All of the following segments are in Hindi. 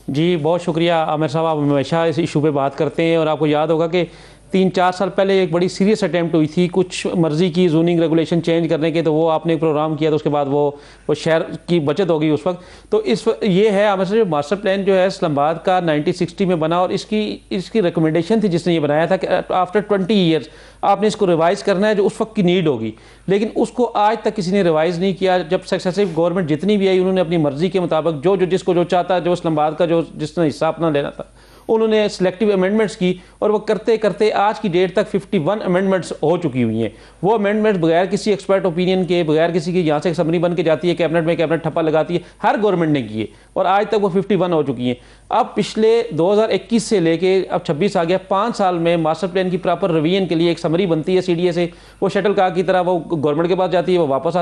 जी बहुत शुक्रिया आमिर साहब, आप हमेशा इस इशू पे बात करते हैं और आपको याद होगा कि 3-4 साल पहले एक बड़ी सीरियस अटैम्प्ट हुई थी कुछ मर्जी की जोनिंग रेगुलेशन चेंज करने के, तो वो आपने एक प्रोग्राम किया, तो उसके बाद वो शहर की बचत हो गई उस वक्त। तो ये है आमिर साहब, जो मास्टर प्लान जो है इस्लामाबाद का 1960 में बना और इसकी रिकमेंडेशन थी जिसने ये बनाया था कि आफ्टर 20 ईयर्स आपने इसको रिवाइज़ करना है जो उस वक्त की नीड होगी, लेकिन उसको आज तक किसी ने रिवाइज़ नहीं किया। जब सक्सेसिव गवर्नमेंट जितनी भी आई उन्होंने अपनी मर्जी के मुताबिक जिसको जो चाहता, जो इस्लामाबाद का जिसने हिस्सा अपना लेना था उन्होंने सिलेक्टिव अमेंडमेंट्स की, और वो करते करते आज की डेट तक 51 अमेंडमेंट्स हो चुकी हुई हैं। वो अमेंडमेंट्स बगैर किसी एक्सपर्ट ओपिनियन के, बगैर किसी की यहाँ से समरी बन के जाती है कैबिनेट में, कैबिनेट ठप्पा लगाती है, हर गवर्नमेंट ने किए और आज तक वो 51 हो चुकी हैं। अब पिछले 2021 से लेके अब 26 आ गया, 5 साल में मास्टर प्लान की प्रॉपर रिवीजन के लिए एक समरी बनती है CDA से, वो शटल कार की तरह वो गवर्नमेंट के पास जाती है, वो वापस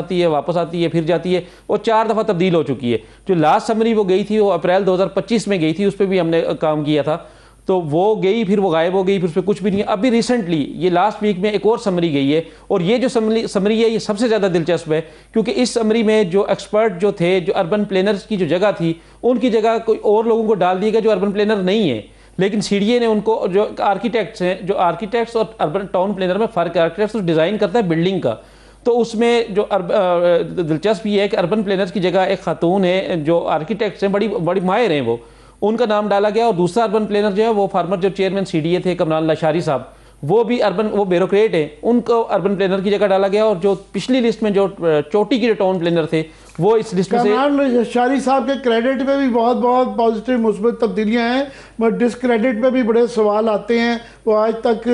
आती है, फिर जाती है, वो 4 दफ़ा तब्दील हो चुकी है। जो लास्ट समरी वो गई थी वो अप्रैल 2025 में गई थी, उस पर भी हमने काम किया था, तो वो गई, फिर वो गायब हो गई, फिर उस पर कुछ भी नहीं। अभी रिसेंटली ये लास्ट वीक में एक और समरी गई है, और ये जो समरी है ये सबसे ज़्यादा दिलचस्प है, क्योंकि इस समरी में जो एक्सपर्ट जो थे, जो अर्बन प्लानर्स की जो जगह थी, उनकी जगह कोई और लोगों को डाल दिया गया जो अर्बन प्लानर नहीं है। लेकिन CDA ने उनको, जो आर्किटेक्ट्स हैं, जो आर्किटेक्ट्स और अर्बन टाउन प्लानर में फ़र्क है, आर्किटेक्ट्स तो डिज़ाइन करता है बिल्डिंग का, तो उसमें जो दिलचस्प ये है कि अर्बन प्लानर्स की जगह एक खातून है जो आर्किटेक्ट्स हैं, बड़ी बड़ी माहिर हैं, वो उनका नाम डाला गया। और दूसरा अर्बन प्लानर जो है वो फार्मर जो चेयरमैन CDA थे कमरान लाशारी साहब, वो भी वो ब्यूरोक्रेट है, उनको अर्बन प्लानर की जगह डाला गया। और जो पिछली लिस्ट में जो चोटी के जो टाउन प्लानर थे वो इस लिस्ट में से, कमरान लाशारी साहब के क्रेडिट पे भी बहुत बहुत पॉजिटिव मुस्बत तब्दीलियां हैं, मगर डिसक्रेडिट पे भी बड़े सवाल आते हैं। वो आज तक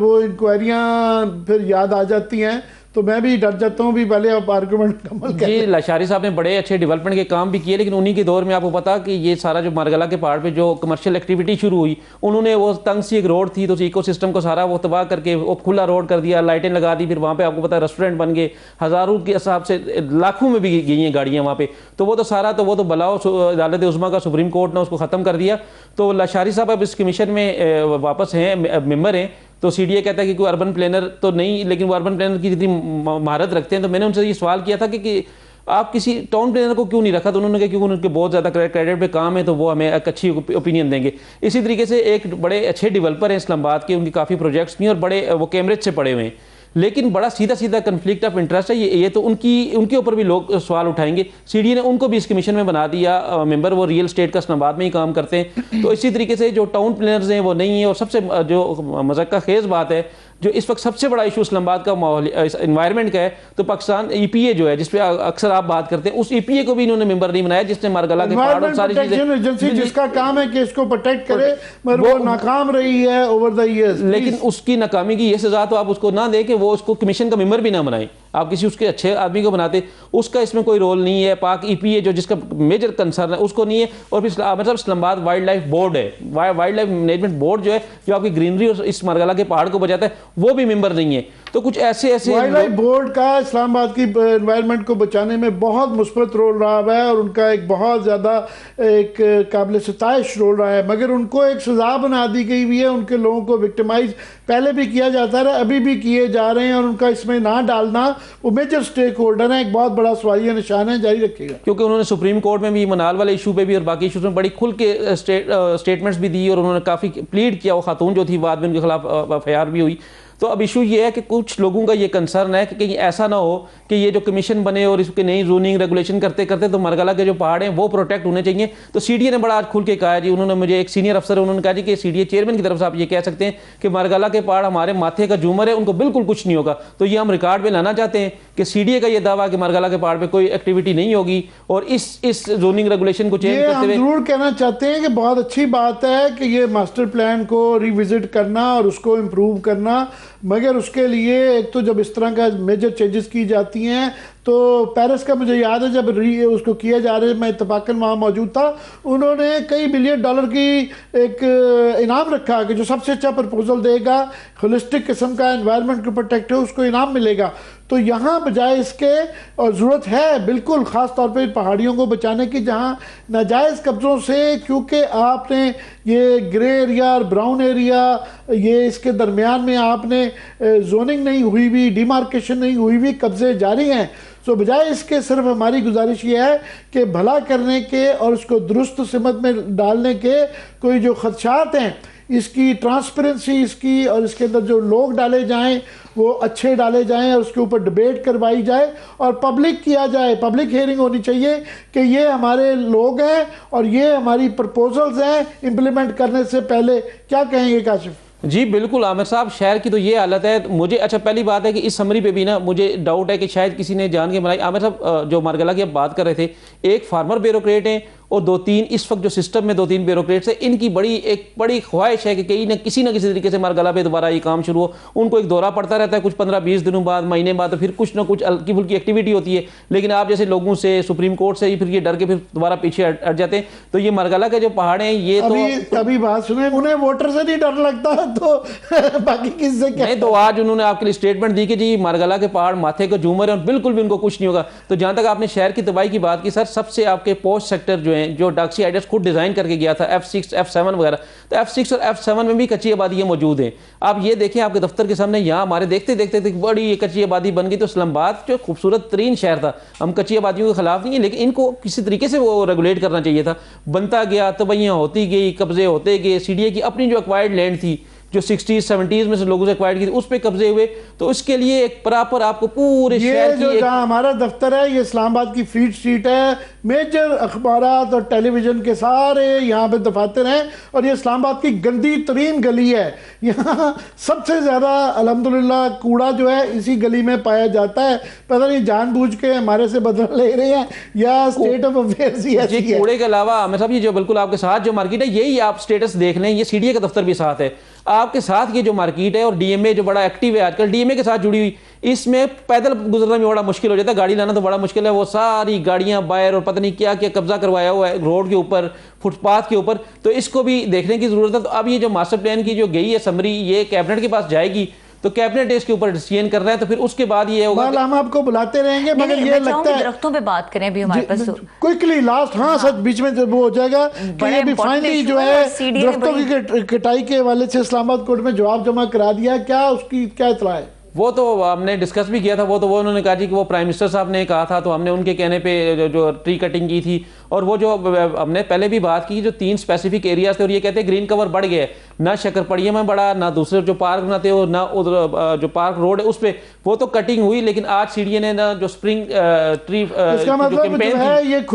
वो इंक्वायरियां फिर याद आ जाती हैं, तो मैं भी डर जाता हूँ भी पहले आप आर्गूमेंट कमल जी। लाशारी साहब ने बड़े अच्छे डेवलपमेंट के काम भी किए, लेकिन उन्हीं के दौर में आपको पता कि ये सारा जो मारगला के पहाड़ पे जो कमर्शियल एक्टिविटी शुरू हुई, उन्होंने वो तंग सी एक रोड थी तो उस इकोसिस्टम को सारा वो तबाह करके वो खुला रोड कर दिया, लाइटें लगा दी, फिर वहाँ पे आपको पता है रेस्टोरेंट बन गए, हज़ारों के हिसाब से लाखों में भी गई हैं गाड़ियाँ वहाँ पे। तो वो तो सारा तो वो तो बलाओ अदालत उज़्मा का सुप्रीम कोर्ट ने उसको ख़त्म कर दिया। तो लाशारी साहब अब इस कमीशन में वापस हैं, मेम्बर हैं। तो CDA कहता है कि कोई अर्बन प्लानर तो नहीं, लेकिन वो अर्बन प्लानर की जितनी महारत रखते हैं। तो मैंने उनसे ये सवाल किया था कि आप किसी टाउन प्लानर को क्यों नहीं रखा, तो उन्होंने कहा क्योंकि उनके बहुत ज़्यादा क्रेडिट पे काम है, तो वो हमें एक अच्छी ओपिनियन देंगे। इसी तरीके से एक बड़े अच्छे डेवलपर हैं इस्लामाबाद के, उनकी काफ़ी प्रोजेक्ट्स भी हैं और बड़े वो कैम्ब्रिज से पढ़े हुए हैं, लेकिन बड़ा सीधा सीधा कन्फ्लिक्ट ऑफ इंटरेस्ट है ये तो उनके ऊपर भी लोग सवाल उठाएंगे। CDA ने उनको भी इस कमीशन में बना दिया मेंबर, वो रियल स्टेट का इस्लामाबाद में ही काम करते हैं। तो इसी तरीके से जो टाउन प्लानर्स हैं वो नहीं है। और सबसे जो मज़क्का खेज़ बात है, जो इस वक्त सबसे बड़ा इशू इस्लामाबाद का माहौल इन्वायरमेंट का है, तो पाकिस्तान EPA जो है जिस पे अक्सर आप बात करते हैं, उस EPA को भी इन्होंने मेंबर नहीं बनाया, जिसने मारगला के पहाड़ और सारी चीजें एजेंसी जिसका काम है कि इसको प्रोटेक्ट करे, मगर वो नाकाम रही है ओवर द इयर्स। लेकिन उसकी नाकामी की ये सजा तो आप उसको ना दे कि वो उसको कमीशन का मेंबर भी ना बनाए, आप किसी उसके अच्छे आदमी को बनाते, उसका इसमें कोई रोल नहीं है। पाक EPA जो जिसका मेजर कंसर्न है उसको नहीं है। और फिर मतलब इस्लामाबाद वाइल्ड लाइफ बोर्ड है, वाइल्ड लाइफ मैनेजमेंट बोर्ड जो है, जो आपकी ग्रीनरी और इस मारगला के पहाड़ को बचाता है, वो भी मेंबर नहीं है। तो कुछ ऐसे वाइल्ड लाइफ बोर्ड का इस्लामाबाद की एनवायरनमेंट को बचाने में बहुत मुस्बत रोल रहा है और उनका एक बहुत ज़्यादा एक काबिल सताइश रोल रहा है, मगर उनको एक सज़ा बना दी गई हुई है। उनके लोगों को विक्टिमाइज पहले भी किया जाता है, अभी भी किए जा रहे हैं, और उनका इसमें ना डालना, वो मेजर स्टेक होल्डर है, एक बहुत बड़ा सवालिया निशान है, जारी रखेगा। क्योंकि उन्होंने सुप्रीम कोर्ट में भी मनाल वाले इशू पे भी और बाकी इशूज में बड़ी खुल के स्टेटमेंट्स भी दी, और उन्होंने काफ़ी प्लीड किया। वो खातून जो थी बाद में उनके खिलाफ FIR भी हुई। तो अब इशू ये है कि कुछ लोगों का ये कंसर्न है कि कहीं ऐसा ना हो कि ये जो कमीशन बने और इसके नई जोनिंग रेगुलेशन करते करते तो मारगला के जो पहाड़ हैं वो प्रोटेक्ट होने चाहिए। तो CDA ने बड़ा आज खुल के कहा है जी, उन्होंने मुझे एक सीनियर अफसर उन्होंने कहा जी कि CDA चेयरमैन की तरफ से आप ये कह सकते हैं कि मारगला के पहाड़ हमारे माथे का झूमर है, उनको बिल्कुल कुछ नहीं होगा। तो ये हम रिकॉर्ड में लाना चाहते हैं कि CDA का ये दावा कि मारगला के पहाड़ पर कोई एक्टिविटी नहीं होगी, और इस जोनिंग रेगुलेशन को चेंज करते हुए जरूर कहना चाहते हैं कि बहुत अच्छी बात है कि ये मास्टर प्लान को रिविजिट करना और उसको इम्प्रूव करना, मगर उसके लिए एक तो जब इस तरह का मेजर चेंजेस की जाती हैं, तो पेरिस का मुझे याद है जब उसको किया जा रहा है, मैं इत्तफाकन वहाँ मौजूद था, उन्होंने कई बिलियन डॉलर की एक इनाम रखा कि जो सबसे अच्छा प्रपोजल देगा, होलिस्टिक किस्म का एनवायरनमेंट को प्रोटेक्ट है, उसको इनाम मिलेगा। तो यहाँ बजाय इसके, और ज़रूरत है बिल्कुल ख़ास तौर पे पहाड़ियों को बचाने की, जहाँ नाजायज़ कब्ज़ों से, क्योंकि आपने ये ग्रे एरिया और ब्राउन एरिया, ये इसके दरमियान में आपने जोनिंग नहीं हुई हुई, डिमार्केशन नहीं हुई हुई, कब्ज़े जारी हैं, सो बजाय इसके सिर्फ हमारी गुजारिश ये है कि भला करने के और उसको दुरुस्त सिमत में डालने के कोई जो खदशात हैं, इसकी ट्रांसपेरेंसी इसकी और इसके अंदर जो लोग डाले जाएं वो अच्छे डाले जाएं और उसके ऊपर डिबेट करवाई जाए और पब्लिक किया जाए, पब्लिक हियरिंग होनी चाहिए कि ये हमारे लोग हैं और ये हमारी प्रपोजल्स हैं, इम्प्लीमेंट करने से पहले क्या कहेंगे काशिफ? जी बिल्कुल आमिर साहब, शहर की तो ये हालत है। मुझे अच्छा पहली बात है कि इस समरी पे भी ना मुझे डाउट है कि शायद किसी ने जान के बनाई। आमिर साहब जो मारगला की आप बात कर रहे थे, एक फार्मर ब्यूरोक्रेट हैं और 2-3 इस वक्त जो सिस्टम में 2-3 ब्यूरोक्रेट्स है, इनकी एक बड़ी ख्वाहिश है कि कहीं ना किसी तरीके से मारगला पे दोबारा ये काम शुरू हो। उनको एक दौरा पड़ता रहता है कुछ 15-20 दिनों बाद, महीने बाद, तो फिर कुछ ना कुछ हल्की फुल्की एक्टिविटी होती है। लेकिन आप जैसे लोगों से, सुप्रीम कोर्ट से फिर ये डर के फिर दोबारा पीछे हट जाते हैं। तो ये मारगला के जो पहाड़ हैं ये अभी बात सुने, उन्हें वोटर से नहीं डर लगता तो बाकी किससे क्या? नहीं, तो आज उन्होंने आपके लिए स्टेटमेंट दी कि जी मारगला के पहाड़ माथे को झूमर है और बिल्कुल भी उनको कुछ नहीं होगा। तो जहां तक आपने शहर की तबाही की बात की सर, सबसे आपके पोस्ट सेक्टर जो हैं, जो डॉक्सी आइडियाज खुद डिजाइन करके गया था, F6 F7 वगैरह, तो F6 और F7 में भी कच्ची आबादियां मौजूद हैं। आप ये देखें आपके दफ्तर के सामने, यहाँ हमारे देखते देखते बड़ी कच्ची आबादी बन गई। तो इस्लामाबाद जो खूबसूरत तरीन शहर था, हम कच्ची आबादियों के खिलाफ नहीं है, लेकिन इनको किसी तरीके से वो रेगुलेट करना चाहिए था। बनता गया, तबैयां होती गई, कब्जे होते गए, CDA की अपनी जो एक्वायर्ड लैंड थी जो 60s 70s में से लोगों से एक्वायर्ड की थी, उस पर कब्जे हुए। तो इसके लिए एक प्रॉपर आपको पूरे शहर की जहाँ हमारा दफ्तर है ये इस्लामाबाद की फीड स्ट्रीट है, मेजर अखबारात और टेलीविजन के सारे यहाँ पे दफातर हैं और ये इस्लामाबाद की गंदी तरीन गली है। यहाँ सबसे ज़्यादा अल्हम्दुलिल्लाह कूड़ा जो है इसी गली में पाया जाता है। पता नहीं जानबूझ के हमारे से बदला ले रहे हैं या स्टेट ऑफ अफेयर्स ही ऐसी है। कूड़े के अलावा आमिर साहब ये जो बिल्कुल आपके साथ जो मार्केट है, यही आप स्टेटस देख लें, ये CDA का दफ्तर भी साथ है आपके साथ। ये जो मार्केट है और DMA जो बड़ा एक्टिव है आजकल, DMA के साथ जुड़ी हुई, इसमें पैदल गुजरना भी बड़ा मुश्किल हो जाता है, गाड़ी लाना तो बड़ा मुश्किल है। वो सारी गाड़ियां बाहर और पता नहीं क्या क्या कब्जा करवाया हुआ है रोड के ऊपर, फुटपाथ के ऊपर। तो इसको भी देखने की जरूरत है। तो अब ये जो मास्टर प्लान की जो गई है समरी, ये कैबिनेट के पास जाएगी, तो कैबिनेट इसके ऊपर डिसीजन कर रहा है। तो फिर उसके बाद ये होगा, हम आपको बुलाते रहेंगे, मगर ये लगता है दरख्तों पे बात करें अभी हमारे पास क्विकली लास्ट। हाँ सच बीच में वो हो जाएगा कि ये भी फाइनली जो है दरख्तों की कटाई के हवाले से इस्लामाबाद कोर्ट में जवाब जमा करा दिया। क्या उसकी क्या इत्तला है? वो तो हमने डिस्कस भी किया था। वो उन्होंने कहा जी कि वो प्राइम मिनिस्टर साहब ने कहा था, तो हमने उनके कहने पे जो ट्री कटिंग की थी। और वो जो हमने पहले भी बात की, जो 3 स्पेसिफिक एरियाज थे और ये कहते हैं ग्रीन कवर बढ़ गया है, ना शक्करपड़िया में बढ़ा, ना दूसरे जो पार्क ना थे, और ना उधर जो पार्क रोड है उस पर वो तो कटिंग हुई। लेकिन आज CDA ने ना जो स्प्रिंग ट्री इसका मतलब जो है ये